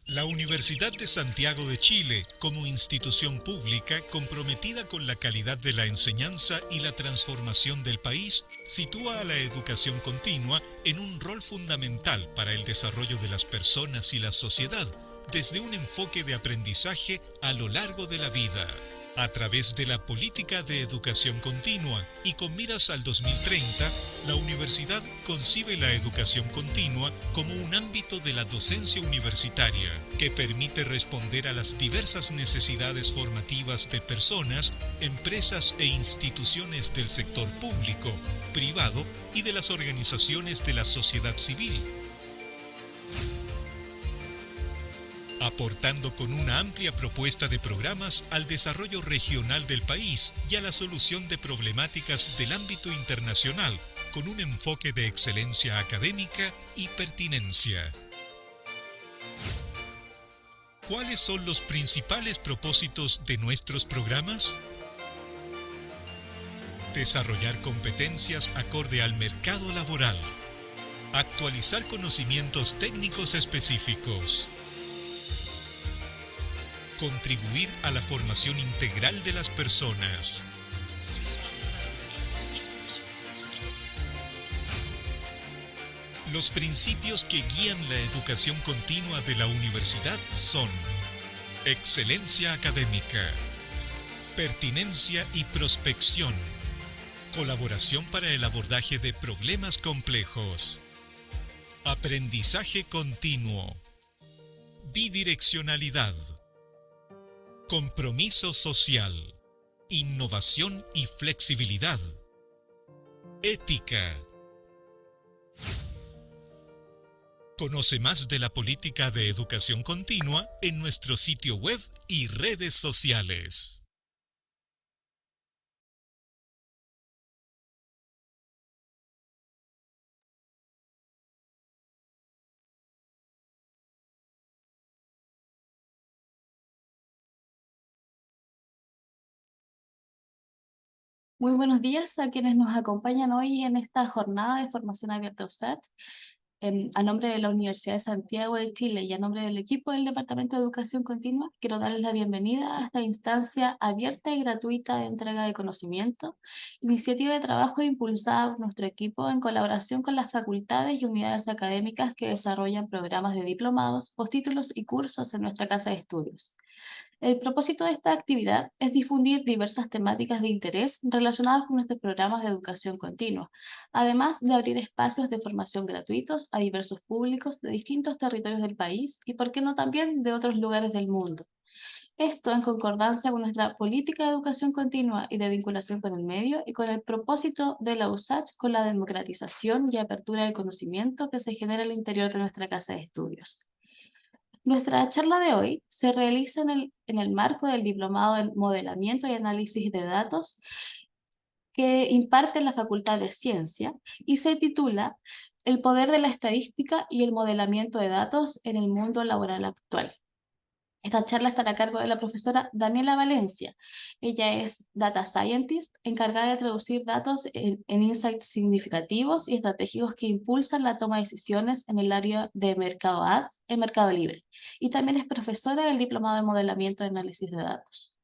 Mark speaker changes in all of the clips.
Speaker 1: La Universidad de Santiago de Chile, como institución pública comprometida con la calidad de la enseñanza y la transformación del país, sitúa a la educación continua en un rol fundamental para el desarrollo de las personas y la sociedad, desde un enfoque de aprendizaje a lo largo de la vida. A través de la política de educación continua y con miras al 2030, la universidad concibe la educación continua como un ámbito de la docencia universitaria que permite responder a las diversas necesidades formativas de personas, empresas e instituciones del sector público, privado y de las organizaciones de la sociedad civil, aportando con una amplia propuesta de programas al desarrollo regional del país y a la solución de problemáticas del ámbito internacional, con un enfoque de excelencia académica y pertinencia. ¿Cuáles son los principales propósitos de nuestros programas? Desarrollar competencias acorde al mercado laboral. Actualizar conocimientos técnicos específicos. Contribuir a la formación integral de las personas. Los principios que guían la educación continua de la universidad son excelencia académica, pertinencia y prospección, colaboración para el abordaje de problemas complejos, aprendizaje continuo, bidireccionalidad, compromiso social, innovación y flexibilidad, ética. Conoce más de la política de educación continua en nuestro sitio web y redes sociales.
Speaker 2: Muy buenos días a quienes nos acompañan hoy en esta jornada de formación abierta USACH. A nombre de la Universidad de Santiago de Chile y a nombre del equipo del Departamento de Educación Continua, quiero darles la bienvenida a esta instancia abierta y gratuita de entrega de conocimiento, iniciativa de trabajo impulsada por nuestro equipo en colaboración con las facultades y unidades académicas que desarrollan programas de diplomados, postítulos y cursos en nuestra casa de estudios. El propósito de esta actividad es difundir diversas temáticas de interés relacionadas con nuestros programas de educación continua, además de abrir espacios de formación gratuitos a diversos públicos de distintos territorios del país y, por qué no, también de otros lugares del mundo. Esto en concordancia con nuestra política de educación continua y de vinculación con el medio y con el propósito de la USACH con la democratización y apertura del conocimiento que se genera al interior de nuestra casa de estudios. Nuestra charla de hoy se realiza en el marco del Diplomado en Modelamiento y Análisis de Datos que imparte la Facultad de Ciencia y se titula El poder de la estadística y el modelamiento de datos en el mundo laboral actual. Esta charla estará a cargo de la profesora Daniela Valencia. Ella es Data Scientist, encargada de traducir datos en insights significativos y estratégicos que impulsan la toma de decisiones en el área de mercado ads en Mercado Libre. Y también es profesora del Diplomado de Modelamiento y Análisis de Datos.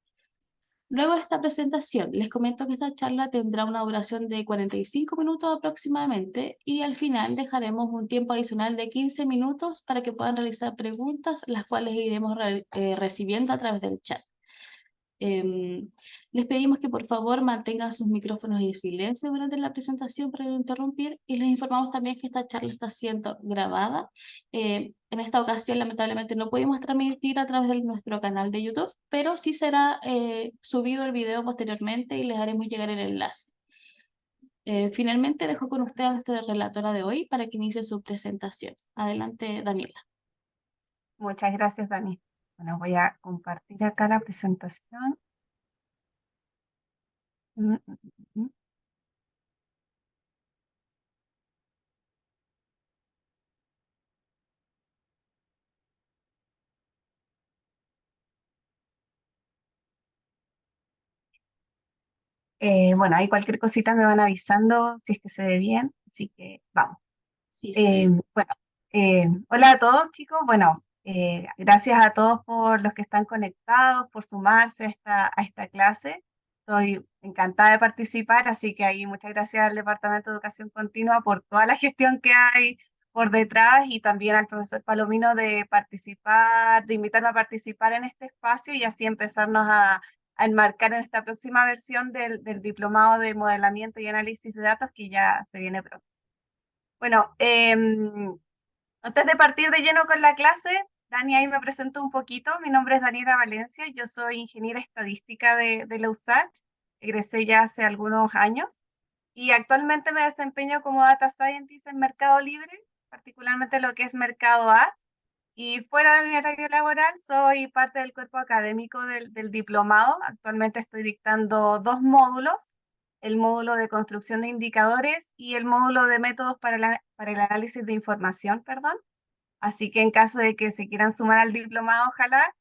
Speaker 2: Luego de esta presentación, les comento que esta charla tendrá una duración de 45 minutos aproximadamente y al final dejaremos un tiempo adicional de 15 minutos para que puedan realizar preguntas, las cuales iremos recibiendo a través del chat. Les pedimos que por favor mantengan sus micrófonos en silencio durante la presentación para no interrumpir y les informamos también que esta charla está siendo grabada. En esta ocasión lamentablemente no pudimos transmitir a través de nuestro canal de YouTube, pero sí será subido el video posteriormente y les haremos llegar el enlace. Finalmente dejo con usted a nuestra relatora de hoy para que inicie su presentación. Adelante, Daniela.
Speaker 3: Muchas gracias, Dani. Bueno, voy a compartir acá la presentación. Mm, mm, mm, mm. Bueno, ahí cualquier cosita me van avisando si es que se ve bien, así que vamos.
Speaker 2: Sí, sí.
Speaker 3: Bueno, hola a todos chicos. Bueno, gracias a todos por los que están conectados, por sumarse a esta clase. Estoy encantada de participar, así que ahí muchas gracias al Departamento de Educación Continua por toda la gestión que hay por detrás y también al profesor Palomino de participar, de invitarme a participar en este espacio y así empezarnos a enmarcar en esta próxima versión del Diplomado de Modelamiento y Análisis de Datos que ya se viene pronto. Bueno, antes de partir de lleno con la clase, Dani ahí me presento un poquito. Mi nombre es Daniela Valencia, yo soy ingeniera estadística de la USACH, egresé ya hace algunos años y actualmente me desempeño como Data Scientist en Mercado Libre, particularmente lo que es Mercado Ads. Y fuera de mi horario laboral, soy parte del cuerpo académico del diplomado. Actualmente estoy dictando 2 módulos, el módulo de construcción de indicadores y el módulo de métodos para el análisis de información, perdón. Así que en caso de que se quieran sumar al diplomado, ojalá,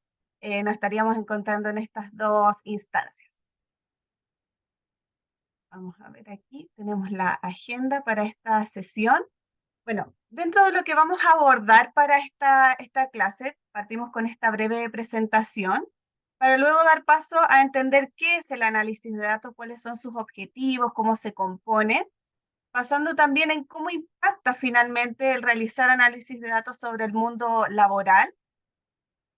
Speaker 3: nos estaríamos encontrando en estas 2 instancias. Vamos a ver aquí, tenemos la agenda para esta sesión. Bueno, dentro de lo que vamos a abordar para esta clase, partimos con esta breve presentación, para luego dar paso a entender qué es el análisis de datos, cuáles son sus objetivos, cómo se compone, pasando también en cómo impacta finalmente el realizar análisis de datos sobre el mundo laboral,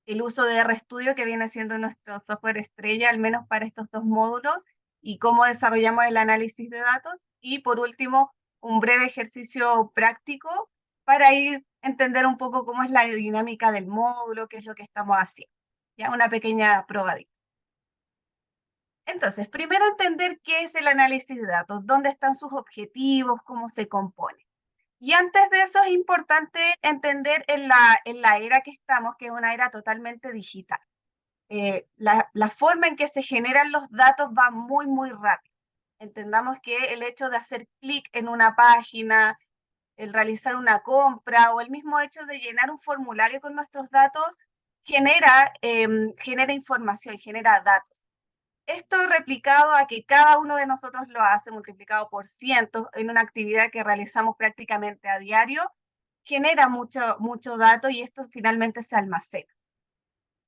Speaker 3: el uso de RStudio, que viene siendo nuestro software estrella, al menos para estos 2 módulos, y cómo desarrollamos el análisis de datos. Y por último, un breve ejercicio práctico para ir entender un poco cómo es la dinámica del módulo, qué es lo que estamos haciendo. Ya una pequeña probadita. Entonces, primero entender qué es el análisis de datos, dónde están sus objetivos, cómo se compone. Y antes de eso es importante entender en la era que estamos, que es una era totalmente digital. La forma en que se generan los datos va muy, muy rápido. Entendamos que el hecho de hacer clic en una página, el realizar una compra o el mismo hecho de llenar un formulario con nuestros datos genera información, genera datos. Esto replicado a que cada uno de nosotros lo hace, multiplicado por cientos, en una actividad que realizamos prácticamente a diario, genera mucho dato y esto finalmente se almacena.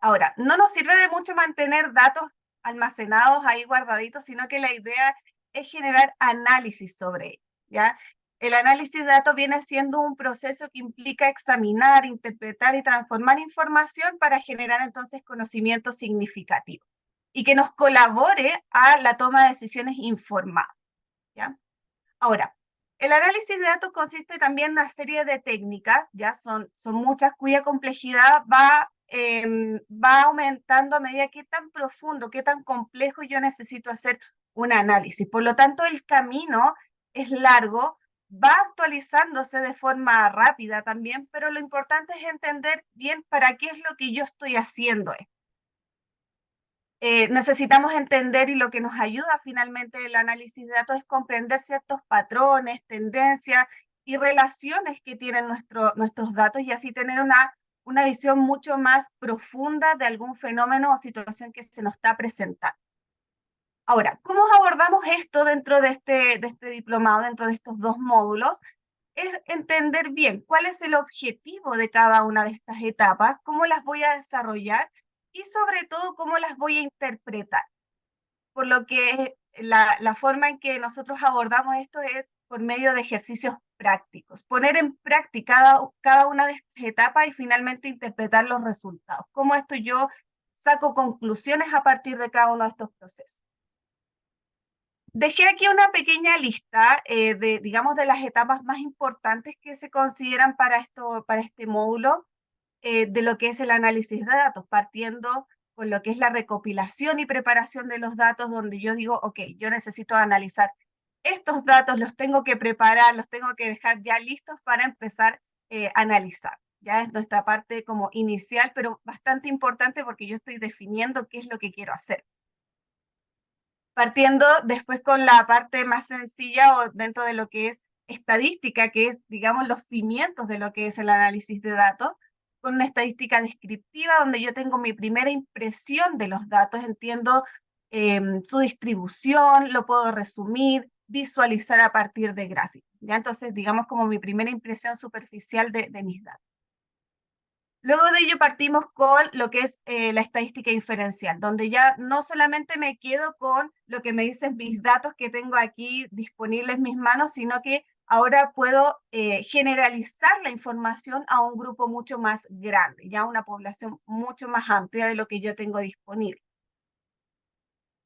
Speaker 3: Ahora, no nos sirve de mucho mantener datos almacenados ahí guardaditos, sino que la idea es generar análisis sobre ellos, ¿ya? El análisis de datos viene siendo un proceso que implica examinar, interpretar y transformar información para generar entonces conocimiento significativo y que nos colabore a la toma de decisiones informadas, ¿ya? Ahora, el análisis de datos consiste también en una serie de técnicas, ya son muchas, cuya complejidad va aumentando a medida que tan profundo, qué tan complejo yo necesito hacer un análisis. Por lo tanto, el camino es largo, va actualizándose de forma rápida también, pero lo importante es entender bien para qué es lo que yo estoy haciendo esto. Necesitamos entender, y lo que nos ayuda finalmente el análisis de datos es comprender ciertos patrones, tendencias y relaciones que tienen nuestros datos y así tener una visión mucho más profunda de algún fenómeno o situación que se nos está presentando. Ahora, ¿cómo abordamos esto dentro de este diplomado, dentro de estos 2 módulos? Es entender bien cuál es el objetivo de cada una de estas etapas, cómo las voy a desarrollar y sobre todo cómo las voy a interpretar. Por lo que la forma en que nosotros abordamos esto es por medio de ejercicios prácticos, poner en práctica cada una de estas etapas y finalmente interpretar los resultados. Cómo esto yo saco conclusiones a partir de cada uno de estos procesos. Dejé aquí una pequeña lista digamos, de las etapas más importantes que se consideran para este módulo de lo que es el análisis de datos, partiendo con lo que es la recopilación y preparación de los datos, donde yo digo, ok, yo necesito analizar estos datos, los tengo que preparar, los tengo que dejar ya listos para empezar a analizar. Ya es nuestra parte como inicial, pero bastante importante porque yo estoy definiendo qué es lo que quiero hacer. Partiendo después con la parte más sencilla o dentro de lo que es estadística, que es, digamos, los cimientos de lo que es el análisis de datos, con una estadística descriptiva donde yo tengo mi primera impresión de los datos, entiendo su distribución, lo puedo resumir, visualizar a partir de gráficos. ¿Ya? Entonces, digamos como mi primera impresión superficial de mis datos. Luego de ello partimos con lo que es la estadística inferencial, donde ya no solamente me quedo con lo que me dicen mis datos que tengo aquí disponibles en mis manos, sino que ahora puedo generalizar la información a un grupo mucho más grande, ya una población mucho más amplia de lo que yo tengo disponible.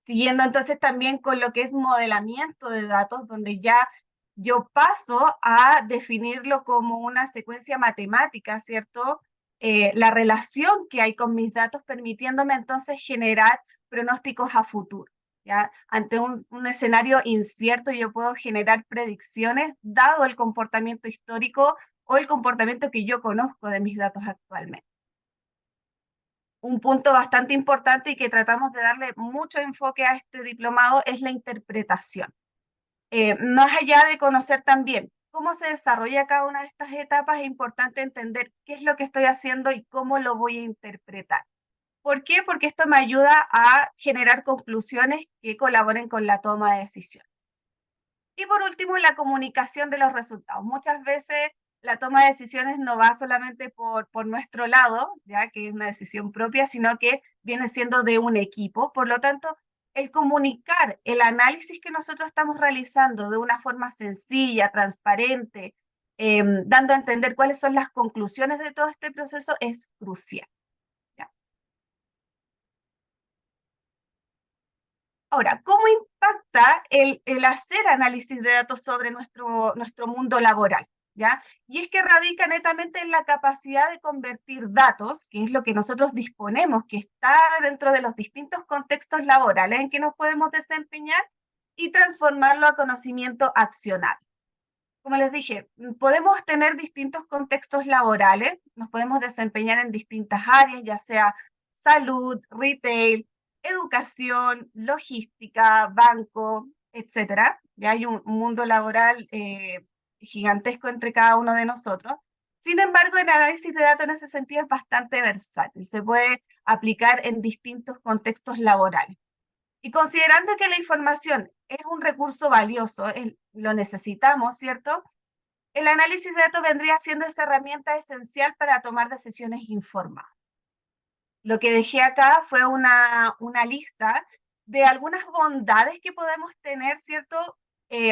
Speaker 3: Siguiendo entonces también con lo que es modelamiento de datos, donde ya yo paso a definirlo como una secuencia matemática, ¿cierto? La relación que hay con mis datos, permitiéndome entonces generar pronósticos a futuro. ¿Ya? Ante un escenario incierto, yo puedo generar predicciones dado el comportamiento histórico o el comportamiento que yo conozco de mis datos actualmente. Un punto bastante importante y que tratamos de darle mucho enfoque a este diplomado es la interpretación. Más allá de conocer también cómo se desarrolla cada una de estas etapas, es importante entender qué es lo que estoy haciendo y cómo lo voy a interpretar. ¿Por qué? Porque esto me ayuda a generar conclusiones que colaboren con la toma de decisiones. Y por último, la comunicación de los resultados. Muchas veces la toma de decisiones no va solamente por nuestro lado, ya que es una decisión propia, sino que viene siendo de un equipo. Por lo tanto, el comunicar el análisis que nosotros estamos realizando de una forma sencilla, transparente, dando a entender cuáles son las conclusiones de todo este proceso es crucial. ¿Ya? Ahora, ¿cómo impacta el hacer análisis de datos sobre nuestro mundo laboral? ¿Ya? Y es que radica netamente en la capacidad de convertir datos, que es lo que nosotros disponemos, que está dentro de los distintos contextos laborales en que nos podemos desempeñar, y transformarlo a conocimiento accionable. Como les dije, podemos tener distintos contextos laborales, nos podemos desempeñar en distintas áreas, ya sea salud, retail, educación, logística, banco, etcétera. Ya hay un mundo laboral gigantesco entre cada uno de nosotros. Sin embargo, el análisis de datos en ese sentido es bastante versátil, se puede aplicar en distintos contextos laborales. Y considerando que la información es un recurso valioso, lo necesitamos, ¿cierto? El análisis de datos vendría siendo esa herramienta esencial para tomar decisiones informadas. Lo que dejé acá fue una lista de algunas bondades que podemos tener, ¿cierto?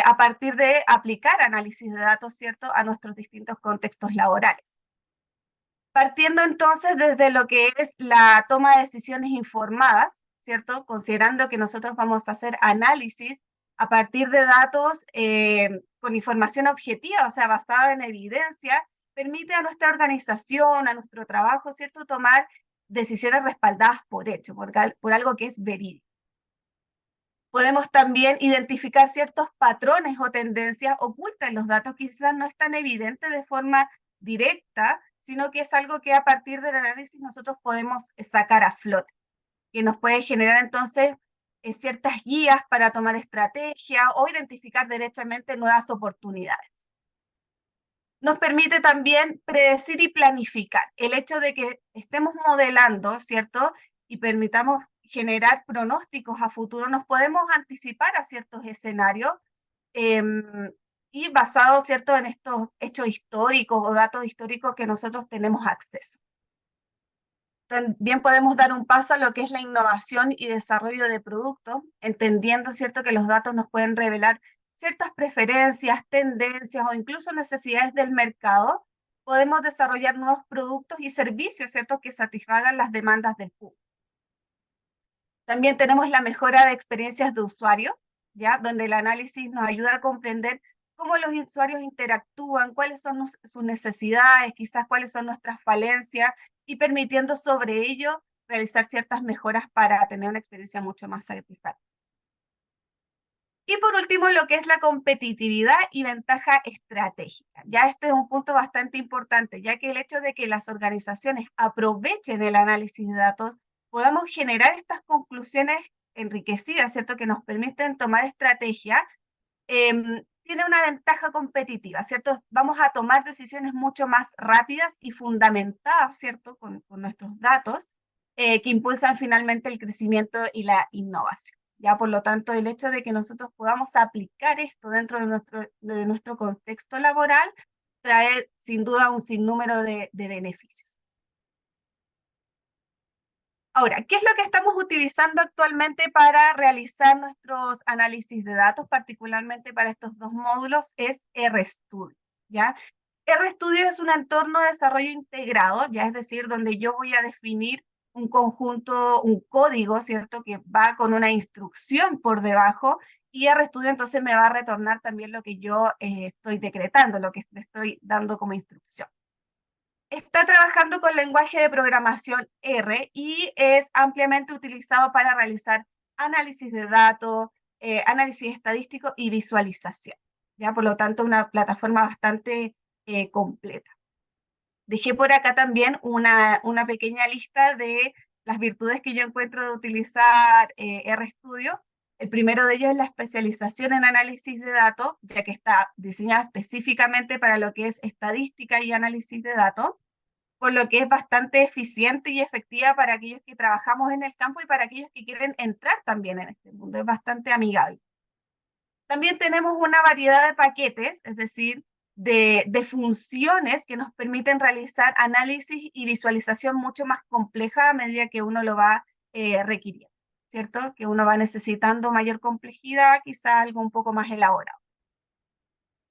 Speaker 3: A partir de aplicar análisis de datos, ¿cierto? A nuestros distintos contextos laborales. Partiendo entonces desde lo que es la toma de decisiones informadas, ¿cierto? Considerando que nosotros vamos a hacer análisis a partir de datos con información objetiva, o sea, basada en evidencia, permite a nuestra organización, a nuestro trabajo, ¿cierto?, tomar decisiones respaldadas por hecho, por algo que es verídico. Podemos también identificar ciertos patrones o tendencias ocultas en los datos, que quizás no es tan evidente de forma directa, sino que es algo que a partir del análisis nosotros podemos sacar a flote, que nos puede generar entonces ciertas guías para tomar estrategia o identificar derechamente nuevas oportunidades. Nos permite también predecir y planificar. El hecho de que estemos modelando, ¿cierto? Y permitamos generar pronósticos a futuro, nos podemos anticipar a ciertos escenarios y basados, ¿cierto?, en estos hechos históricos o datos históricos que nosotros tenemos acceso. También podemos dar un paso a lo que es la innovación y desarrollo de productos, entendiendo, ¿cierto?, que los datos nos pueden revelar ciertas preferencias, tendencias o incluso necesidades del mercado. Podemos desarrollar nuevos productos y servicios, ¿cierto?, que satisfagan las demandas del público. También tenemos la mejora de experiencias de usuario, ¿ya? Donde el análisis nos ayuda a comprender cómo los usuarios interactúan, cuáles son sus necesidades, quizás cuáles son nuestras falencias, y permitiendo sobre ello realizar ciertas mejoras para tener una experiencia mucho más satisfactoria. Y por último, lo que es la competitividad y ventaja estratégica. Ya este es un punto bastante importante, ya que el hecho de que las organizaciones aprovechen el análisis de datos, podamos generar estas conclusiones enriquecidas, ¿cierto?, que nos permiten tomar estrategia, tiene una ventaja competitiva, ¿cierto? Vamos a tomar decisiones mucho más rápidas y fundamentadas, ¿cierto?, con nuestros datos, que impulsan finalmente el crecimiento y la innovación. Ya, por lo tanto, el hecho de que nosotros podamos aplicar esto dentro de nuestro contexto laboral trae sin duda un sinnúmero de beneficios. Ahora, ¿qué es lo que estamos utilizando actualmente para realizar nuestros análisis de datos, particularmente para estos dos módulos? Es RStudio, ¿ya? RStudio es un entorno de desarrollo integrado, ya es decir, donde yo voy a definir un conjunto, un código, ¿cierto? Que va con una instrucción por debajo, y RStudio entonces me va a retornar también lo que yo estoy decretando, lo que le estoy dando como instrucción. Está trabajando con lenguaje de programación R y es ampliamente utilizado para realizar análisis de datos, análisis estadístico y visualización. ¿Ya? Por lo tanto, una plataforma bastante completa. Dejé por acá también una pequeña lista de las virtudes que yo encuentro de utilizar RStudio. El primero de ellos es la especialización en análisis de datos, ya que está diseñada específicamente para lo que es estadística y análisis de datos, por lo que es bastante eficiente y efectiva para aquellos que trabajamos en el campo y para aquellos que quieren entrar también en este mundo. Es bastante amigable. También tenemos una variedad de paquetes, es decir, de funciones que nos permiten realizar análisis y visualización mucho más compleja a medida que uno lo va requiriendo, ¿cierto? Que uno va necesitando mayor complejidad, quizá algo un poco más elaborado.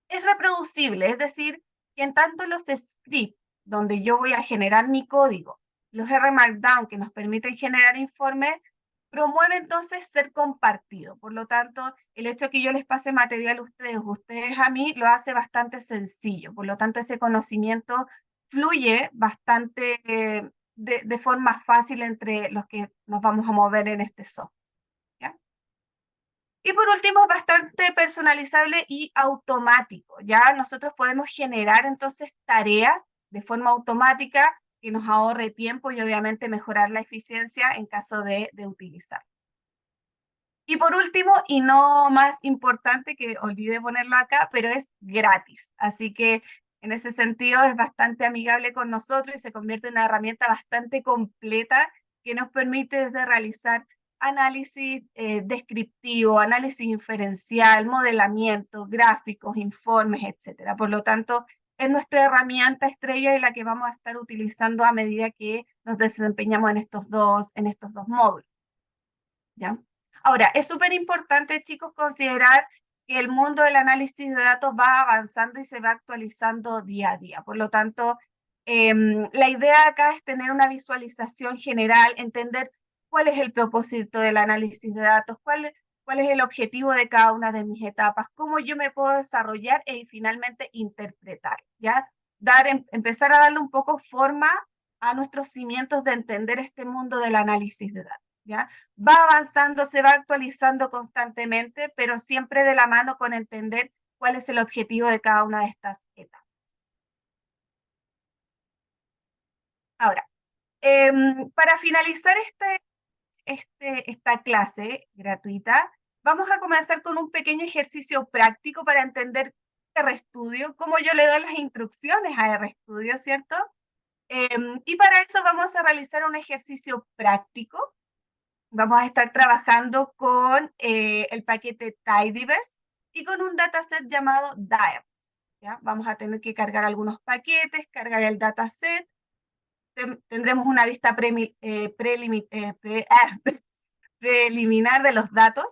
Speaker 3: Es reproducible, es decir, que en tanto los scripts, donde yo voy a generar mi código, los R Markdown que nos permiten generar informes, promueve entonces ser compartido. Por lo tanto, el hecho de que yo les pase material a ustedes a mí, lo hace bastante sencillo. Por lo tanto, ese conocimiento fluye bastante de forma fácil entre los que nos vamos a mover en este software. ¿Ya? Y por último, es bastante personalizable y automático. Ya nosotros podemos generar entonces tareas de forma automática que nos ahorre tiempo y obviamente mejorar la eficiencia en caso de utilizar. Y por último, y no más importante, que olvidé ponerlo acá, pero es gratis. Así que en ese sentido es bastante amigable con nosotros y se convierte en una herramienta bastante completa que nos permite desde realizar análisis descriptivo, análisis inferencial, modelamiento, gráficos, informes, etc. Por lo tanto, es nuestra herramienta estrella y la que vamos a estar utilizando a medida que nos desempeñamos en estos dos módulos. ¿Ya? Ahora, es súper importante, chicos, considerar que el mundo del análisis de datos va avanzando y se va actualizando día a día. Por lo tanto, la idea acá es tener una visualización general, entender cuál es el propósito del análisis de datos, cuál es el objetivo de cada una de mis etapas, cómo yo me puedo desarrollar y finalmente interpretar, ¿ya? Empezar a darle un poco forma a nuestros cimientos de entender este mundo del análisis de datos, ¿ya? Va avanzando, se va actualizando constantemente, pero siempre de la mano con entender cuál es el objetivo de cada una de estas etapas. Ahora, para finalizar esta clase gratuita, vamos a comenzar con un pequeño ejercicio práctico para entender RStudio, cómo yo le doy las instrucciones a RStudio, ¿cierto? Y para eso vamos a realizar un ejercicio práctico. Vamos a estar trabajando con el paquete Tidyverse y con un dataset llamado DIAP. ¿Ya? Vamos a tener que cargar algunos paquetes, cargar el dataset. Tendremos una vista preliminar de los datos.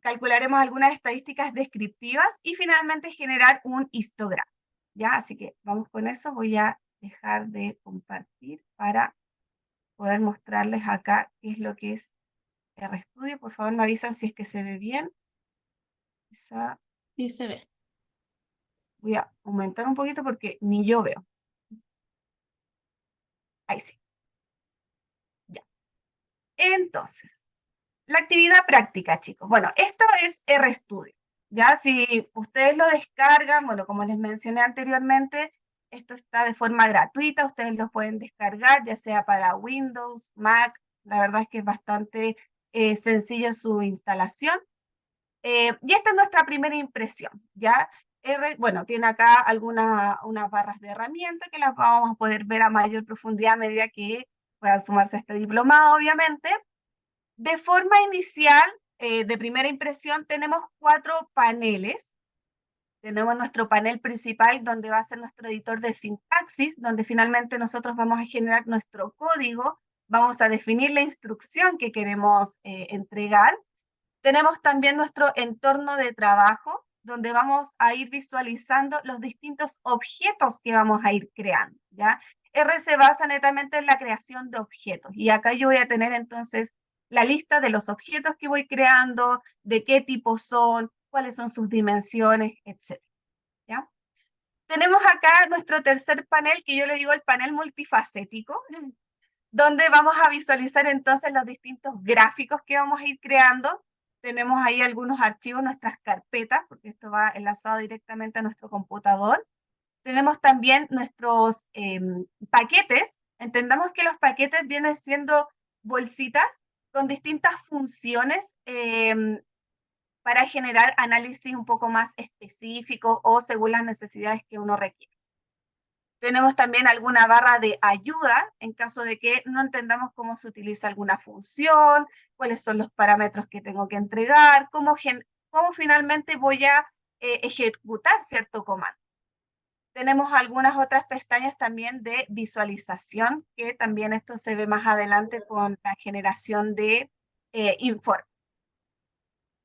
Speaker 3: Calcularemos algunas estadísticas descriptivas y finalmente generar un histograma. ¿Ya? Así que vamos con eso. Voy a dejar de compartir para poder mostrarles acá qué es lo que es RStudio. Por favor, me avisan si es que se ve bien. Quizá
Speaker 2: Sí se ve.
Speaker 3: voy a aumentar un poquito porque ni yo veo. Ahí sí. Ya. Entonces, la actividad práctica, chicos. Bueno, esto es RStudio. Ya, si ustedes lo descargan, bueno, como les mencioné anteriormente, esto está de forma gratuita. Ustedes lo pueden descargar, ya sea para Windows, Mac. La verdad es que es bastante sencilla su instalación. Y esta es nuestra primera impresión, ¿ya? Bueno, tiene acá unas barras de herramientas que las vamos a poder ver a mayor profundidad a medida que puedan sumarse a este diplomado, obviamente. De forma inicial, de primera impresión, tenemos 4 paneles. Tenemos nuestro panel principal, donde va a ser nuestro editor de sintaxis, donde finalmente nosotros vamos a generar nuestro código, vamos a definir la instrucción que queremos entregar. Tenemos también nuestro entorno de trabajo, donde vamos a ir visualizando los distintos objetos que vamos a ir creando, ¿ya? R se basa netamente en la creación de objetos, y acá yo voy a tener entonces la lista de los objetos que voy creando, de qué tipo son, cuáles son sus dimensiones, etc. ¿Ya? Tenemos acá nuestro tercer panel, que yo le digo el panel multifacético, donde vamos a visualizar entonces los distintos gráficos que vamos a ir creando. Tenemos ahí algunos archivos, nuestras carpetas, porque esto va enlazado directamente a nuestro computador. Tenemos también nuestros paquetes. Entendamos que los paquetes vienen siendo bolsitas con distintas funciones para generar análisis un poco más específicos o según las necesidades que uno requiere. Tenemos también alguna barra de ayuda en caso de que no entendamos cómo se utiliza alguna función, cuáles son los parámetros que tengo que entregar, cómo finalmente voy a ejecutar cierto comando. Tenemos algunas otras pestañas también de visualización, que también esto se ve más adelante con la generación de informes.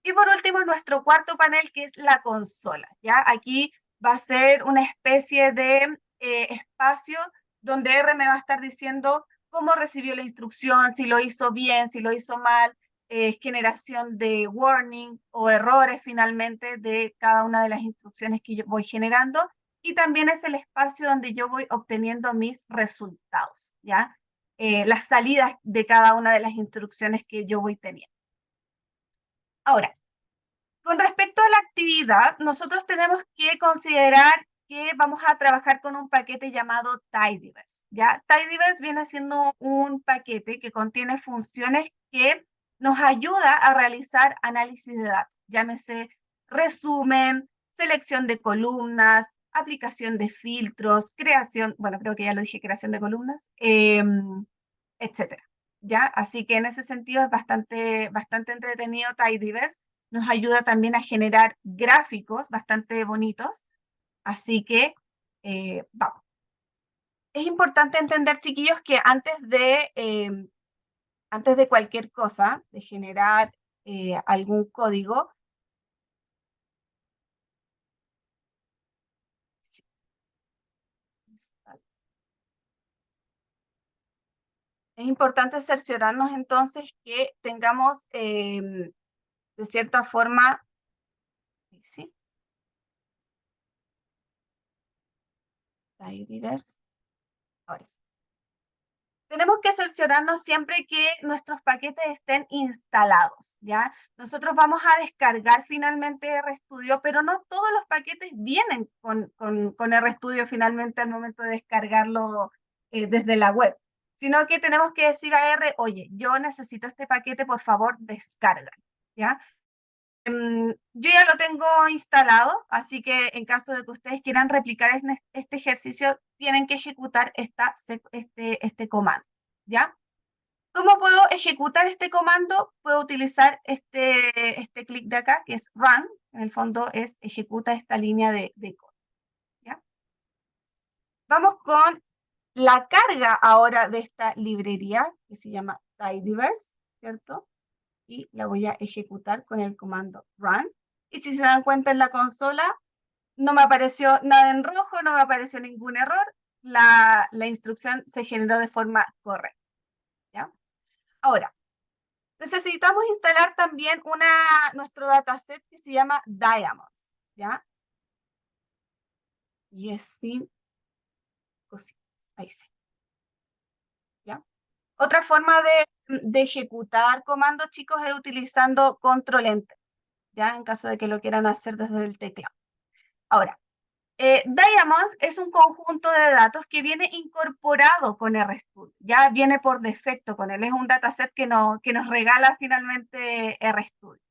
Speaker 3: Y por último, nuestro cuarto panel, que es la consola, ¿ya? Aquí va a ser una especie de espacio donde R me va a estar diciendo cómo recibió la instrucción, si lo hizo bien, si lo hizo mal, generación de warning o errores finalmente de cada una de las instrucciones que yo voy generando, y también es el espacio donde yo voy obteniendo mis resultados, ¿ya? Las salidas de cada una de las instrucciones que yo voy teniendo. Ahora, con respecto a la actividad, nosotros tenemos que considerar que vamos a trabajar con un paquete llamado Tidyverse, ¿ya? Tidyverse viene siendo un paquete que contiene funciones que nos ayuda a realizar análisis de datos, llámese resumen, selección de columnas, aplicación de filtros, creación, bueno, creo que ya lo dije, creación de columnas, etcétera, ¿ya? Así que en ese sentido es bastante entretenido Tidyverse. Nos ayuda también a generar gráficos bastante bonitos. Así que, vamos. Es importante entender, chiquillos, que antes de cualquier cosa, de generar algún código, es importante cerciorarnos entonces que tengamos, de cierta forma, ¿sí? Tidyverse. Ahora sí. Tenemos que cerciorarnos siempre que nuestros paquetes estén instalados, ¿ya? Nosotros vamos a descargar finalmente RStudio, pero no todos los paquetes vienen con RStudio finalmente al momento de descargarlo desde la web, sino que tenemos que decir a R, oye, yo necesito este paquete, por favor, descarga, ¿ya? Yo ya lo tengo instalado, así que en caso de que ustedes quieran replicar este ejercicio, tienen que ejecutar este comando, ¿ya? ¿Cómo puedo ejecutar este comando? Puedo utilizar este clic de acá, que es run, en el fondo es ejecuta esta línea de código, ¿ya? Vamos con la carga ahora de esta librería, que se llama Tidyverse, ¿cierto? Y la voy a ejecutar con el comando run. Y si se dan cuenta en la consola, no me apareció nada en rojo, no me apareció ningún error. La instrucción se generó de forma correcta, ¿ya? Ahora, necesitamos instalar también nuestro dataset que se llama Diamonds, ¿ya? Y es sin cositas, ahí sí, ¿ya? Otra forma de ejecutar comandos, chicos, es utilizando control enter, ¿ya? En caso de que lo quieran hacer desde el teclado. Ahora, Diamonds es un conjunto de datos que viene incorporado con RStudio, ya viene por defecto con él, es un dataset que nos regala finalmente RStudio.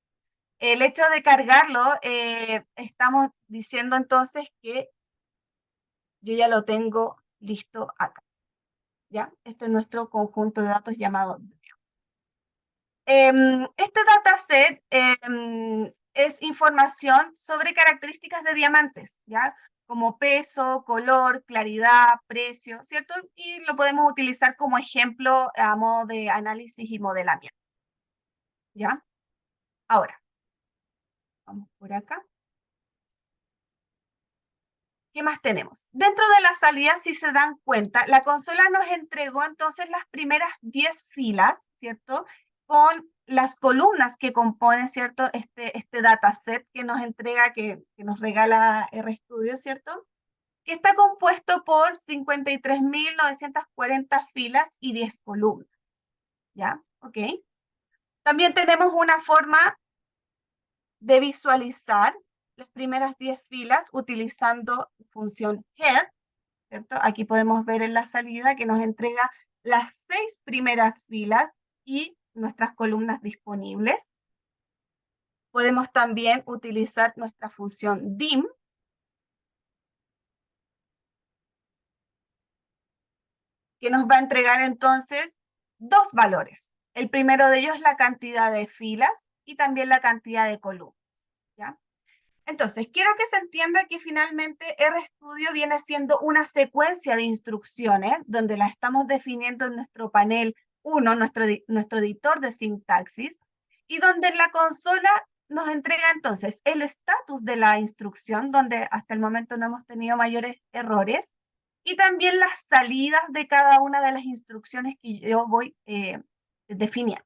Speaker 3: El hecho de cargarlo, estamos diciendo entonces que yo ya lo tengo listo acá, ¿ya? Este es nuestro conjunto de datos llamado. Este dataset es información sobre características de diamantes, ¿ya? Como peso, color, claridad, precio, ¿cierto? Y lo podemos utilizar como ejemplo a modo de análisis y modelamiento, ¿ya? Ahora, vamos por acá. ¿Qué más tenemos? Dentro de la salida, si se dan cuenta, la consola nos entregó entonces las primeras 10 filas, ¿cierto? Con las columnas que componen, ¿cierto? Este dataset que nos entrega, que nos regala RStudio, ¿cierto? Que está compuesto por 53.940 filas y 10 columnas, ¿ya? ¿Ok? También tenemos una forma de visualizar las primeras 10 filas utilizando función head, ¿cierto? Aquí podemos ver en la salida que nos entrega las 6 primeras filas y nuestras columnas disponibles. Podemos también utilizar nuestra función dim, que nos va a entregar entonces dos valores. El primero de ellos es la cantidad de filas y también la cantidad de columnas, ¿ya? Entonces, quiero que se entienda que finalmente RStudio viene siendo una secuencia de instrucciones donde la estamos definiendo en nuestro panel 1, nuestro editor de sintaxis, y donde en la consola nos entrega entonces el estatus de la instrucción, donde hasta el momento no hemos tenido mayores errores, y también las salidas de cada una de las instrucciones que yo voy definiendo.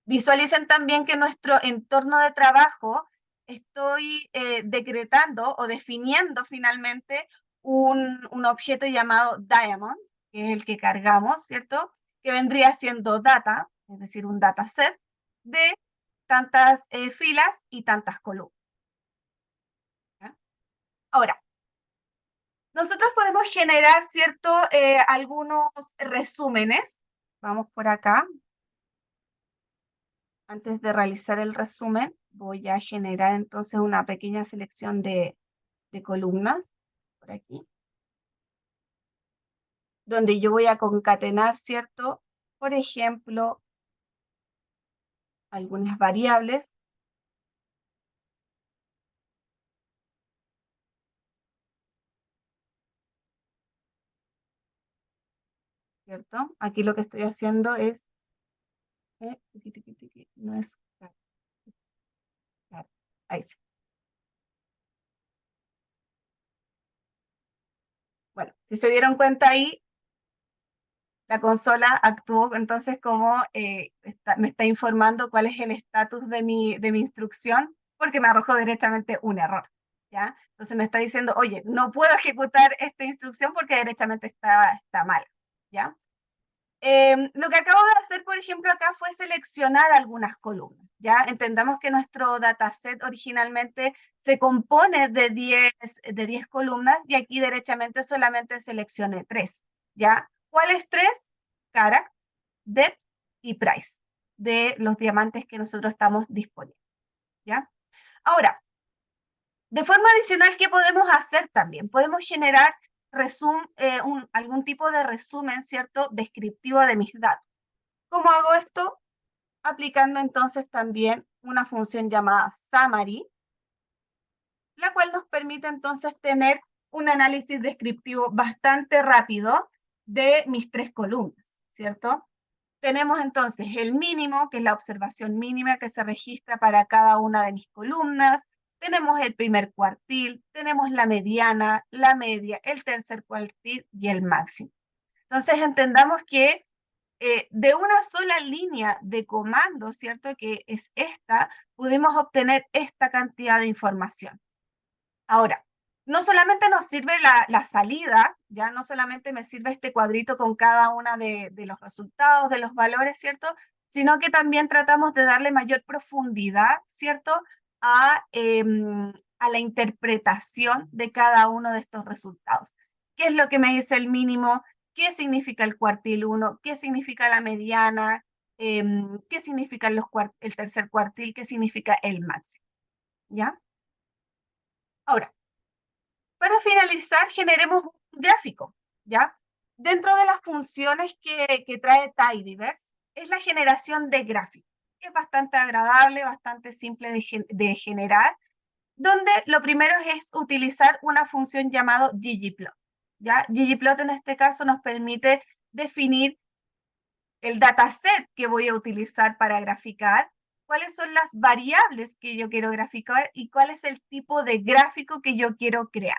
Speaker 3: Visualicen también que nuestro entorno de trabajo estoy decretando o definiendo finalmente un objeto llamado Diamond, que es el que cargamos, ¿cierto? Que vendría siendo data, es decir, un dataset de tantas filas y tantas columnas. ¿Ya? Ahora, nosotros podemos generar, ¿cierto? Algunos resúmenes. Vamos por acá. Antes de realizar el resumen, voy a generar entonces una pequeña selección de columnas, por aquí, donde yo voy a concatenar, ¿cierto? Por ejemplo, algunas variables. ¿Cierto? Aquí lo que estoy haciendo es, no es, claro, ahí sí. Bueno, si se dieron cuenta ahí, la consola actuó entonces como me está informando cuál es el estatus de mi instrucción, porque me arrojó directamente un error, ¿ya? Entonces me está diciendo, oye, no puedo ejecutar esta instrucción porque directamente está mal, ¿ya? Lo que acabo de hacer, por ejemplo, acá fue seleccionar algunas columnas, ¿ya? Entendamos que nuestro dataset originalmente se compone de 10 columnas y aquí derechamente solamente seleccioné 3, ¿ya? ¿Cuáles 3? Carat, depth y price de los diamantes que nosotros estamos disponibles, ¿ya? Ahora, de forma adicional, ¿qué podemos hacer también? Podemos generar algún tipo de resumen, ¿cierto? Descriptivo de mis datos. ¿Cómo hago esto? Aplicando entonces también una función llamada summary, la cual nos permite entonces tener un análisis descriptivo bastante rápido de mis 3 columnas, ¿cierto? Tenemos entonces el mínimo, que es la observación mínima que se registra para cada una de mis columnas. Tenemos el primer cuartil, tenemos la mediana, la media, el tercer cuartil y el máximo. Entonces entendamos que de una sola línea de comando, ¿cierto? Que es esta, pudimos obtener esta cantidad de información. Ahora, no solamente nos sirve la salida, ya no solamente me sirve este cuadrito con cada una de los resultados, de los valores, ¿cierto? Sino que también tratamos de darle mayor profundidad, ¿cierto? A la interpretación de cada uno de estos resultados. ¿Qué es lo que me dice el mínimo? ¿Qué significa el cuartil 1? ¿Qué significa la mediana? ¿Qué significa el tercer cuartil? ¿Qué significa el máximo? ¿Ya? Ahora, para finalizar, generemos un gráfico, ¿ya? Dentro de las funciones que trae Tidyverse, es la generación de gráficos. Es bastante agradable, bastante simple de generar, donde lo primero es utilizar una función llamada ggplot. ¿Ya? ggplot en este caso nos permite definir el dataset que voy a utilizar para graficar, cuáles son las variables que yo quiero graficar y cuál es el tipo de gráfico que yo quiero crear.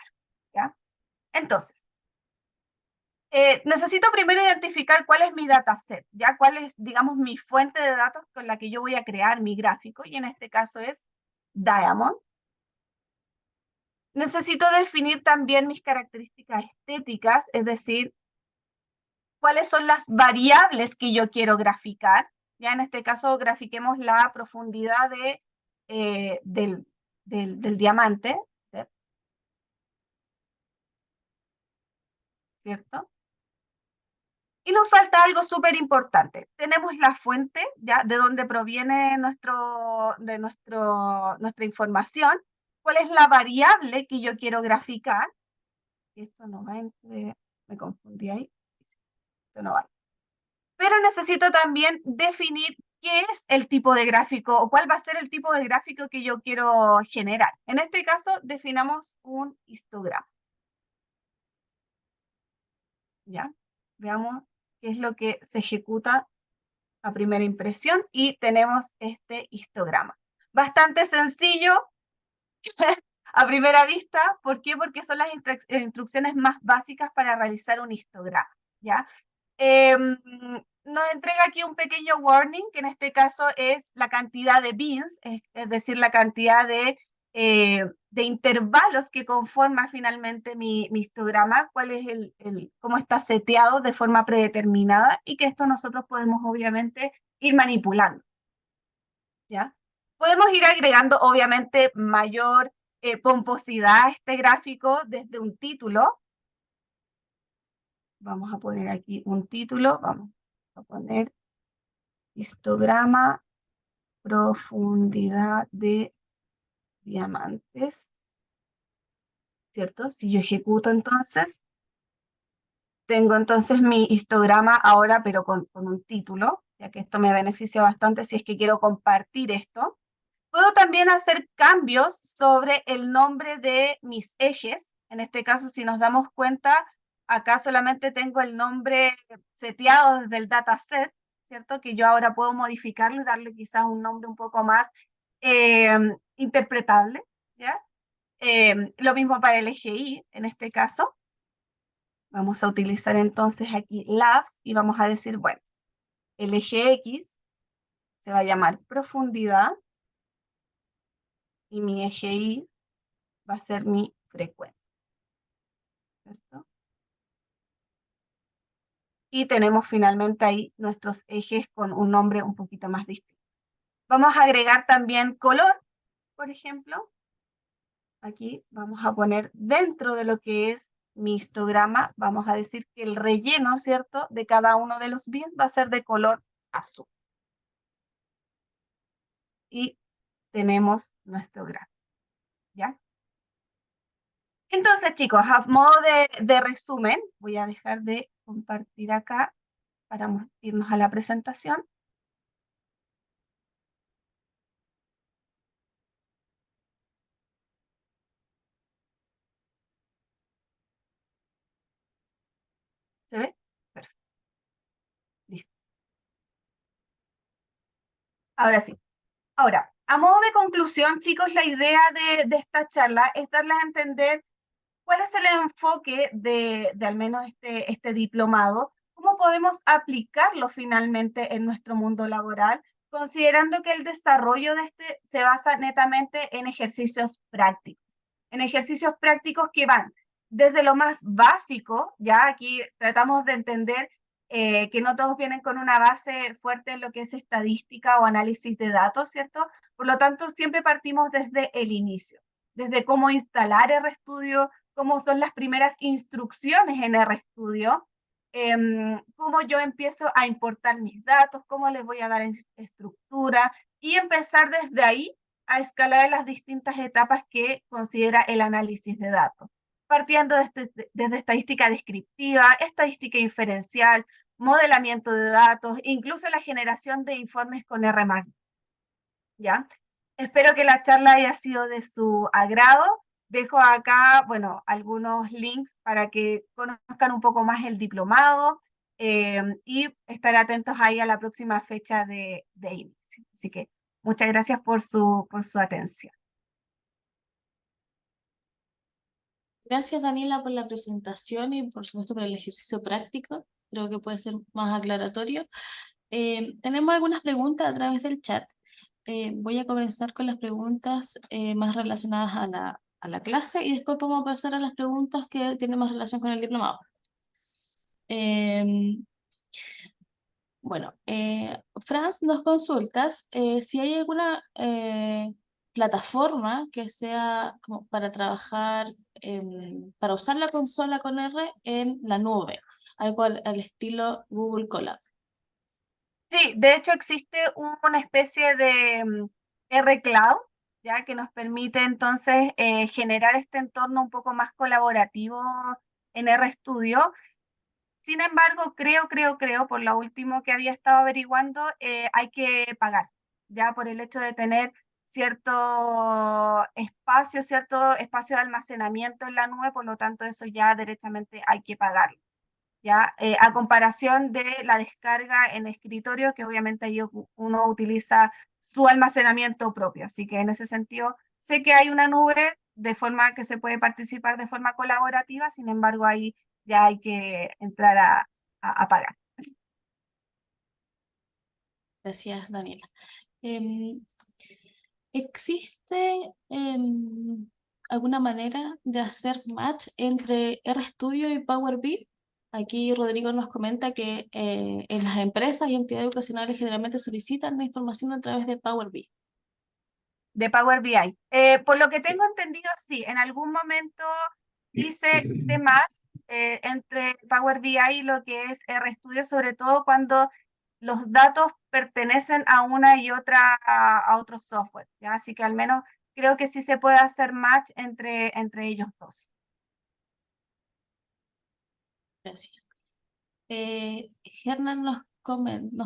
Speaker 3: ¿Ya? Entonces, necesito primero identificar cuál es mi dataset, ¿ya? Cuál es, digamos, mi fuente de datos con la que yo voy a crear mi gráfico, y en este caso es Diamond. Necesito definir también mis características estéticas, es decir, cuáles son las variables que yo quiero graficar. Ya en este caso grafiquemos la profundidad del diamante, ¿cierto? Y nos falta algo súper importante. Tenemos la fuente, ¿ya? De donde proviene nuestra información. ¿Cuál es la variable que yo quiero graficar? Esto no va entre... Me confundí ahí. Esto no va. Pero necesito también definir qué es el tipo de gráfico o cuál va a ser el tipo de gráfico que yo quiero generar. En este caso, definamos un histograma. ¿Ya? Veamos qué es lo que se ejecuta a primera impresión y tenemos este histograma. Bastante sencillo a primera vista. ¿Por qué? Porque son las instrucciones más básicas para realizar un histograma. ¿Ya? Nos entrega aquí un pequeño warning, que en este caso es la cantidad de bins, es decir, la cantidad de intervalos que conforma finalmente mi histograma, cuál es cómo está seteado de forma predeterminada, y que esto nosotros podemos obviamente ir manipulando. ¿Ya? Podemos ir agregando obviamente mayor pomposidad a este gráfico desde un título. Vamos a poner aquí un título, vamos a poner histograma, profundidad de diamantes, ¿cierto? Si yo ejecuto entonces, tengo entonces mi histograma ahora, pero con un título, ya que esto me beneficia bastante si es que quiero compartir esto. Puedo también hacer cambios sobre el nombre de mis ejes. En este caso, si nos damos cuenta, acá solamente tengo el nombre seteado desde el dataset, ¿cierto? Que yo ahora puedo modificarlo y darle quizás un nombre un poco más interpretable, ¿ya? Lo mismo para el eje Y, en este caso. Vamos a utilizar entonces aquí labs y vamos a decir, bueno, el eje X se va a llamar profundidad y mi eje Y va a ser mi frecuencia, ¿cierto? Y tenemos finalmente ahí nuestros ejes con un nombre un poquito más distinto. Vamos a agregar también color, por ejemplo. Aquí vamos a poner dentro de lo que es mi histograma, vamos a decir que el relleno, ¿cierto?, de cada uno de los bits va a ser de color azul. Y tenemos nuestro gráfico, ¿ya? Entonces, chicos, a modo de resumen, voy a dejar de compartir acá para irnos a la presentación. ¿Se ve? Perfecto. Listo. Ahora sí. Ahora, a modo de conclusión, chicos, la idea de esta charla es darles a entender cuál es el enfoque de al menos este diplomado, cómo podemos aplicarlo finalmente en nuestro mundo laboral, considerando que el desarrollo de este se basa netamente en ejercicios prácticos que van desde lo más básico. Ya aquí tratamos de entender que no todos vienen con una base fuerte en lo que es estadística o análisis de datos, ¿cierto? Por lo tanto, siempre partimos desde el inicio, desde cómo instalar RStudio, cómo son las primeras instrucciones en RStudio, cómo yo empiezo a importar mis datos, cómo les voy a dar estructura, y empezar desde ahí a escalar las distintas etapas que considera el análisis de datos, partiendo desde estadística descriptiva, estadística inferencial, modelamiento de datos, incluso la generación de informes con R+. ¿Ya? Espero que la charla haya sido de su agrado. Dejo acá, bueno, algunos links para que conozcan un poco más el diplomado y estar atentos ahí a la próxima fecha de inicio. Así que muchas gracias por su atención.
Speaker 2: Gracias, Daniela, por la presentación y por supuesto por el ejercicio práctico. Creo que puede ser más aclaratorio. Tenemos algunas preguntas a través del chat. Voy a comenzar con las preguntas más relacionadas a la clase y después vamos a pasar a las preguntas que tienen más relación con el diplomado. Bueno, Franz, nos consultas si hay alguna plataforma que sea como para trabajar, para usar la consola con R en la nube, algo al estilo Google Colab.
Speaker 3: Sí, de hecho existe una especie de R Cloud, ya que nos permite entonces generar este entorno un poco más colaborativo en RStudio. Sin embargo, creo, por lo último que había estado averiguando, hay que pagar, ya por el hecho de tener cierto espacio de almacenamiento en la nube, por lo tanto eso ya derechamente hay que pagarlo. ¿Ya? A comparación de la descarga en escritorio, que obviamente ahí uno utiliza su almacenamiento propio. Así que en ese sentido, sé que hay una nube de forma que se puede participar de forma colaborativa, sin embargo, ahí ya hay que entrar a pagar.
Speaker 2: Gracias, Daniela. ¿Existe alguna manera de hacer match entre RStudio y Power BI? Aquí Rodrigo nos comenta que en las empresas y entidades educacionales generalmente solicitan la información a través de Power BI.
Speaker 3: De Power BI. Por lo que
Speaker 2: Sí.
Speaker 3: tengo entendido, sí, en algún momento hice este match entre Power BI y lo que es RStudio, sobre todo cuando los datos pertenecen a una y otra, a otro software, ¿ya? Así que al menos creo que sí se puede hacer match entre ellos dos.
Speaker 2: Gracias. Hernán nos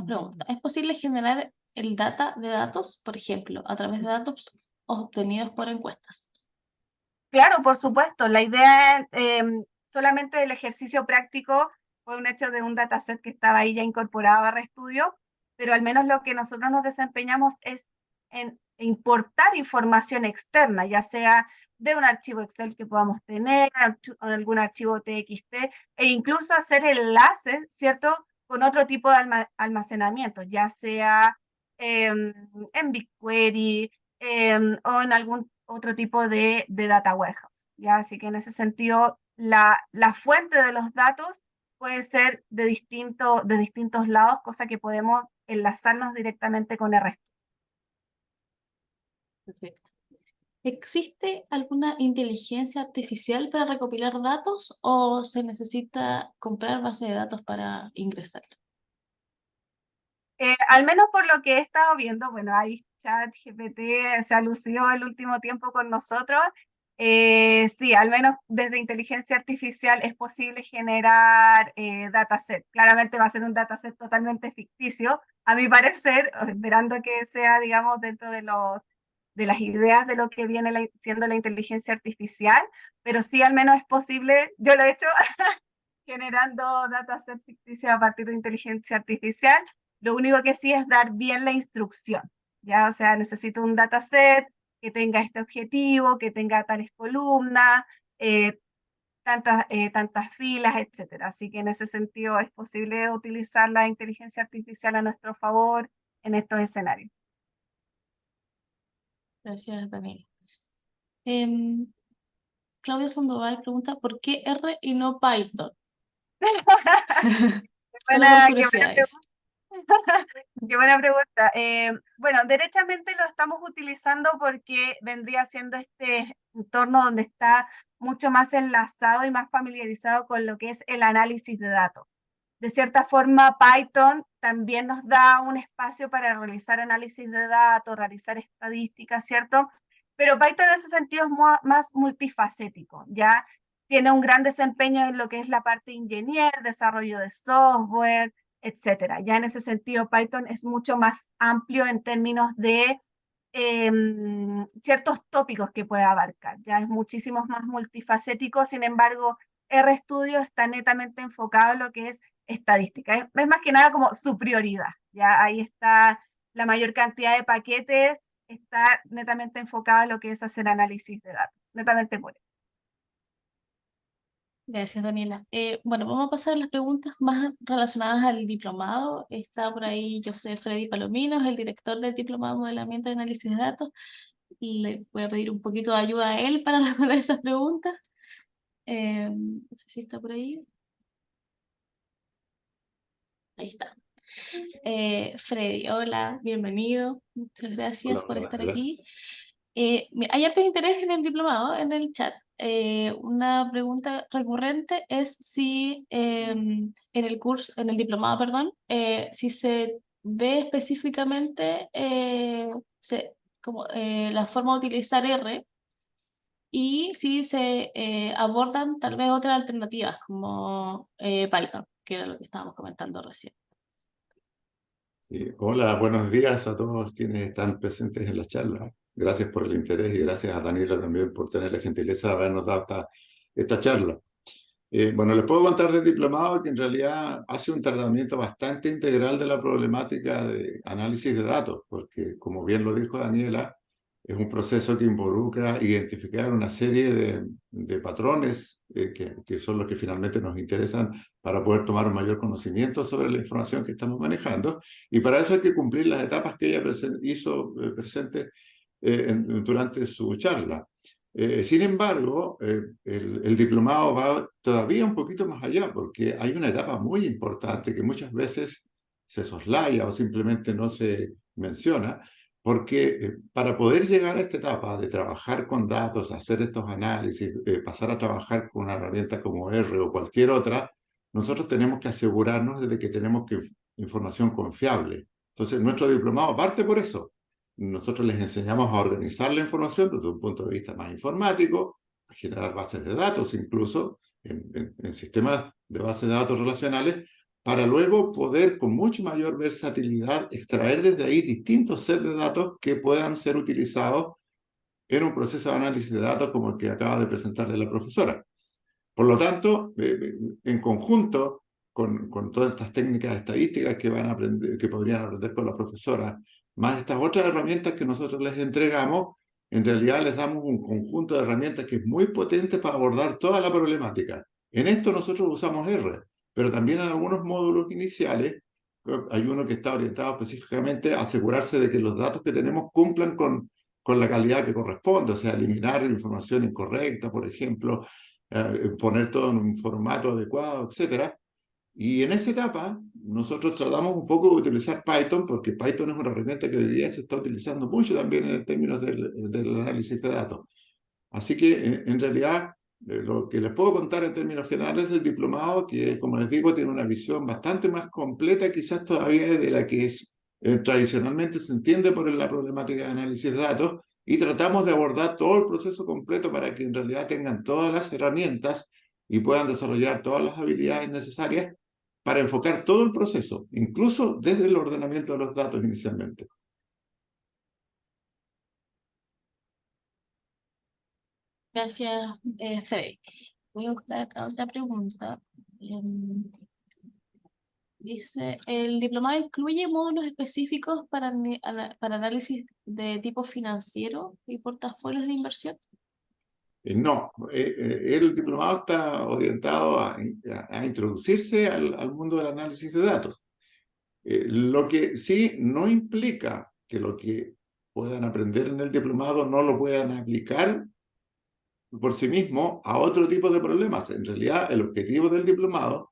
Speaker 2: pregunta, ¿es posible generar el data de datos, por ejemplo, a través de datos obtenidos por encuestas?
Speaker 3: Claro, por supuesto. La idea solamente del ejercicio práctico fue un hecho de un dataset que estaba ahí ya incorporado a RStudio, pero al menos lo que nosotros nos desempeñamos es en importar información externa, ya sea de un archivo Excel que podamos tener, algún archivo TXT, e incluso hacer enlaces, ¿cierto?, con otro tipo de almacenamiento, ya sea en BigQuery o en algún otro tipo de data warehouse, ¿ya? Así que en ese sentido, la fuente de los datos puede ser de distintos lados, cosa que podemos enlazarnos directamente con RStudio.
Speaker 2: Perfecto. ¿Existe alguna inteligencia artificial para recopilar datos o se necesita comprar base de datos para ingresar?
Speaker 3: Al menos por lo que he estado viendo, bueno, ahí ChatGPT se ha lucido el último tiempo con nosotros. Sí, al menos desde inteligencia artificial es posible generar dataset. Claramente va a ser un dataset totalmente ficticio, a mi parecer, esperando que sea, digamos, dentro de las ideas de lo que viene siendo la inteligencia artificial, pero sí al menos es posible, yo lo he hecho, generando dataset ficticios a partir de inteligencia artificial. Lo único que sí es dar bien la instrucción, ¿ya? O sea, necesito un dataset que tenga este objetivo, que tenga tales columnas, eh, tantas filas, etcétera. Así que en ese sentido es posible utilizar la inteligencia artificial a nuestro favor en estos escenarios.
Speaker 2: Gracias, Daniel. Claudia Sandoval pregunta, ¿por qué R y no Python? Solo por
Speaker 3: Qué buena
Speaker 2: curiosidades.
Speaker 3: pregunta. Qué buena pregunta. Bueno, derechamente lo estamos utilizando porque vendría siendo este entorno donde está mucho más enlazado y más familiarizado con lo que es el análisis de datos. De cierta forma, Python también nos da un espacio para realizar análisis de datos, realizar estadísticas, ¿cierto? Pero Python en ese sentido es más multifacético, ¿ya? Tiene un gran desempeño en lo que es la parte ingenier, desarrollo de software, etcétera. Ya en ese sentido, Python es mucho más amplio en términos de ciertos tópicos que puede abarcar. Ya es muchísimo más multifacético, sin embargo, RStudio está netamente enfocado en lo que es estadística. Es más que nada como su prioridad. Ya ahí está la mayor cantidad de paquetes, está netamente enfocado en lo que es hacer análisis de datos, netamente por eso.
Speaker 2: Gracias, Daniela. Bueno, vamos a pasar a las preguntas más relacionadas al diplomado. Está por ahí José Freddy Palominos, el director del Diplomado de Modelamiento y Análisis de Datos. Le voy a pedir un poquito de ayuda a él para responder esas preguntas. No sé si está por ahí. Ahí está. Freddy, hola, bienvenido. Muchas gracias
Speaker 4: Hola,
Speaker 2: por
Speaker 4: hola,
Speaker 2: estar
Speaker 4: Daniela.
Speaker 2: aquí. Hay harto interés en el diplomado, en el chat. Una pregunta recurrente es si en el curso, en el diplomado, perdón, si se ve específicamente la forma de utilizar R y si se abordan tal vez otras alternativas como Python, que era lo que estábamos comentando recién.
Speaker 4: Hola, buenos días a todos quienes están presentes en la charla. Gracias por el interés y gracias a Daniela también por tener la gentileza de habernos dado esta charla. Bueno, les puedo contar del diplomado que en realidad hace un tratamiento bastante integral de la problemática de análisis de datos, porque como bien lo dijo Daniela, es un proceso que involucra identificar una serie de patrones que son los que finalmente nos interesan para poder tomar un mayor conocimiento sobre la información que estamos manejando. Y para eso hay que cumplir las etapas que ella hizo presente durante su charla. Sin embargo, el diplomado va todavía un poquito más allá, porque hay una etapa muy importante que muchas veces se soslaya o simplemente no se menciona, porque para poder llegar a esta etapa de trabajar con datos, hacer estos análisis, pasar a trabajar con una herramienta como R o cualquier otra, nosotros tenemos que asegurarnos de que tenemos información confiable. Entonces, nuestro diplomado parte por eso. Nosotros les enseñamos a organizar la información desde un punto de vista más informático, a generar bases de datos incluso, en sistemas de bases de datos relacionales, para luego poder con mucha mayor versatilidad extraer desde ahí distintos sets de datos que puedan ser utilizados en un proceso de análisis de datos como el que acaba de presentarle la profesora. Por lo tanto, en conjunto con todas estas técnicas estadísticas que van a aprender, que podrían aprender con la profesora, más estas otras herramientas que nosotros les entregamos, en realidad les damos un conjunto de herramientas que es muy potente para abordar toda la problemática. En esto nosotros usamos R, pero también en algunos módulos iniciales hay uno que está orientado específicamente a asegurarse de que los datos que tenemos cumplan con la calidad que corresponde, o sea, eliminar información incorrecta, por ejemplo, poner todo en un formato adecuado, etc. Y en esa etapa, nosotros tratamos un poco de utilizar Python, porque Python es una herramienta que hoy día se está utilizando mucho también en términos del análisis de datos. Así que, en realidad, lo que les puedo contar en términos generales del diplomado, que como les digo, tiene una visión bastante más completa quizás todavía de la que tradicionalmente se entiende por la problemática de análisis de datos, y tratamos de abordar todo el proceso completo para que en realidad tengan todas las herramientas y puedan desarrollar todas las habilidades necesarias para enfocar todo el proceso, incluso desde el ordenamiento de los datos inicialmente.
Speaker 2: Gracias, Freddy. Voy a buscar acá otra pregunta. Dice, ¿el diplomado incluye módulos específicos para análisis de tipo financiero y portafolios de inversión?
Speaker 4: No, el diplomado está orientado a introducirse al mundo del análisis de datos. Lo que sí no implica que lo que puedan aprender en el diplomado no lo puedan aplicar por sí mismo a otro tipo de problemas. En realidad, el objetivo del diplomado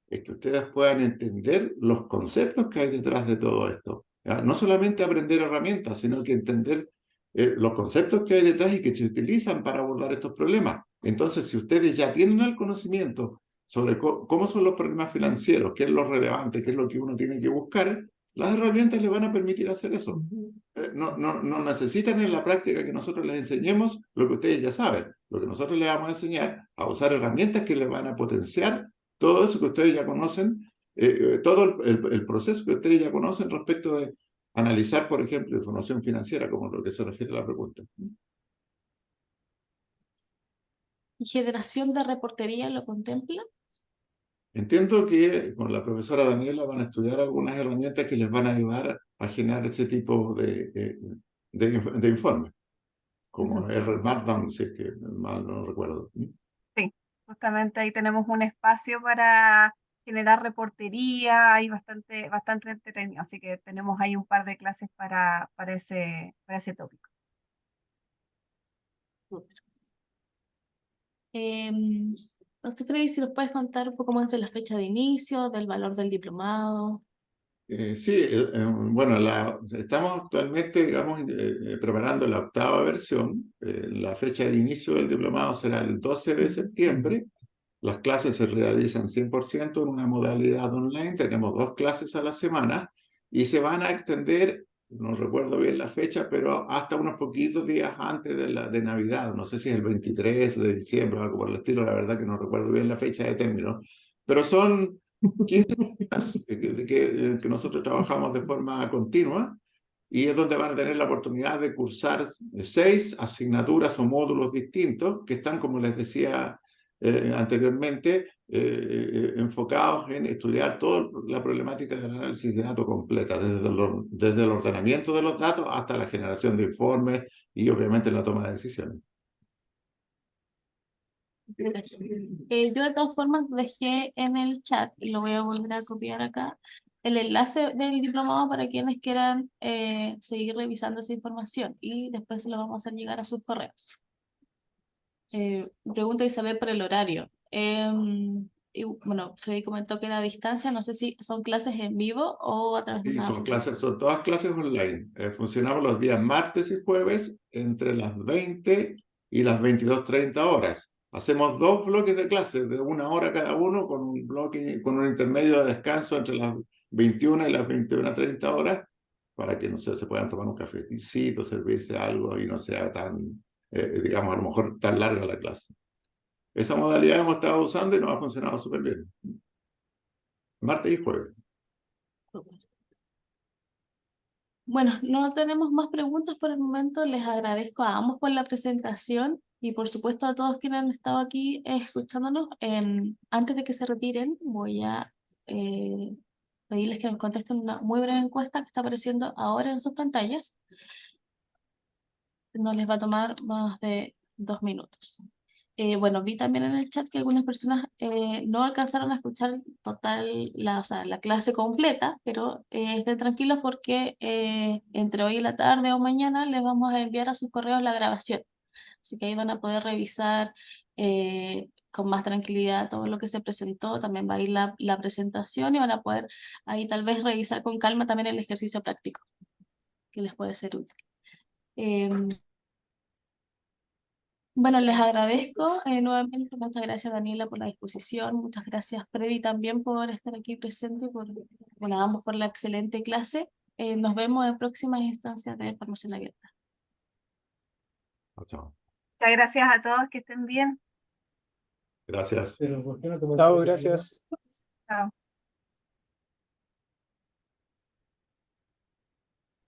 Speaker 4: es que ustedes puedan entender los conceptos que hay detrás de todo esto. ¿Ya? No solamente aprender herramientas, sino que entender los conceptos que hay detrás y que se utilizan para abordar estos problemas. Entonces, si ustedes ya tienen el conocimiento sobre cómo son los problemas financieros, qué es lo relevante, qué es lo que uno tiene que buscar, las herramientas les van a permitir hacer eso. No necesitan en la práctica que nosotros les enseñemos lo que ustedes ya saben. Lo que nosotros les vamos a enseñar a usar herramientas que les van a potenciar todo eso que ustedes ya conocen todo el proceso que ustedes ya conocen respecto de analizar, por ejemplo, información financiera, como lo que se refiere a la pregunta.
Speaker 2: ¿Y generación de reportería lo contempla?
Speaker 4: Entiendo que con la profesora Daniela van a estudiar algunas herramientas que les van a ayudar a generar ese tipo de informes, como R Markdown, si es que mal no recuerdo.
Speaker 3: Sí, justamente ahí tenemos un espacio para generar reportería, hay bastante entretenido, así que tenemos ahí un par de clases para ese tópico.
Speaker 2: No sé, Freddy, si nos puedes contar un poco más de la fecha de inicio, del valor del diplomado.
Speaker 4: Sí, bueno, estamos actualmente, digamos, preparando la 8ª versión. La fecha de inicio del diplomado será el 12 de septiembre. Las clases se realizan 100% en una modalidad online. Tenemos 2 clases a la semana y se van a extender, no recuerdo bien la fecha, pero hasta unos poquitos días antes de Navidad. No sé si es el 23 de diciembre o algo por el estilo. La verdad que no recuerdo bien la fecha de término. Pero son 15 días que nosotros trabajamos de forma continua y es donde van a tener la oportunidad de cursar 6 asignaturas o módulos distintos que están, como les decía anteriormente, enfocados en estudiar toda la problemática del análisis de datos completa, desde el ordenamiento de los datos hasta la generación de informes y obviamente la toma de decisiones.
Speaker 2: Yo de todas formas dejé en el chat, y lo voy a volver a copiar acá, el enlace del diplomado para quienes quieran seguir revisando esa información y después se lo vamos a hacer llegar a sus correos. Pregunta Isabel por el horario. Y, bueno, Freddy comentó que era a distancia, no sé si son clases en vivo o a través de
Speaker 4: Sí,
Speaker 2: una...
Speaker 4: son todas clases online. Funcionamos los días martes y jueves entre las 20 y las 22:30 horas. Hacemos 2 bloques de clases de 1 hora cada uno, con un bloque, con un intermedio de descanso entre las 21 y las 21:30 horas, para que no sé, se puedan tomar un cafecito, servirse algo y no sea tan, digamos, a lo mejor tan larga la clase. Esa modalidad hemos estado usando y nos ha funcionado súper bien. Martes y jueves.
Speaker 2: Bueno, no tenemos más preguntas por el momento. Les agradezco a ambos por la presentación y por supuesto a todos quienes han estado aquí escuchándonos. Antes de que se retiren, voy a pedirles que nos contesten una muy breve encuesta que está apareciendo ahora en sus pantallas. No les va a tomar más de 2 minutos. Bueno, vi también en el chat que algunas personas no alcanzaron a escuchar o sea, la clase completa, pero estén tranquilos porque entre hoy y la tarde o mañana les vamos a enviar a sus correos la grabación. Así que ahí van a poder revisar con más tranquilidad todo lo que se presentó. También va a ir la presentación y van a poder ahí tal vez revisar con calma también el ejercicio práctico, que les puede ser útil. Bueno, les agradezco nuevamente. Muchas gracias, Daniela, por la disposición. Muchas gracias, Freddy, también por estar aquí presente, bueno, ambos por la excelente clase. Nos vemos en próximas instancias de formación abierta.
Speaker 4: Chao.
Speaker 3: Muchas gracias a todos, que estén bien.
Speaker 4: Gracias.
Speaker 5: Chao, gracias.
Speaker 3: Chao.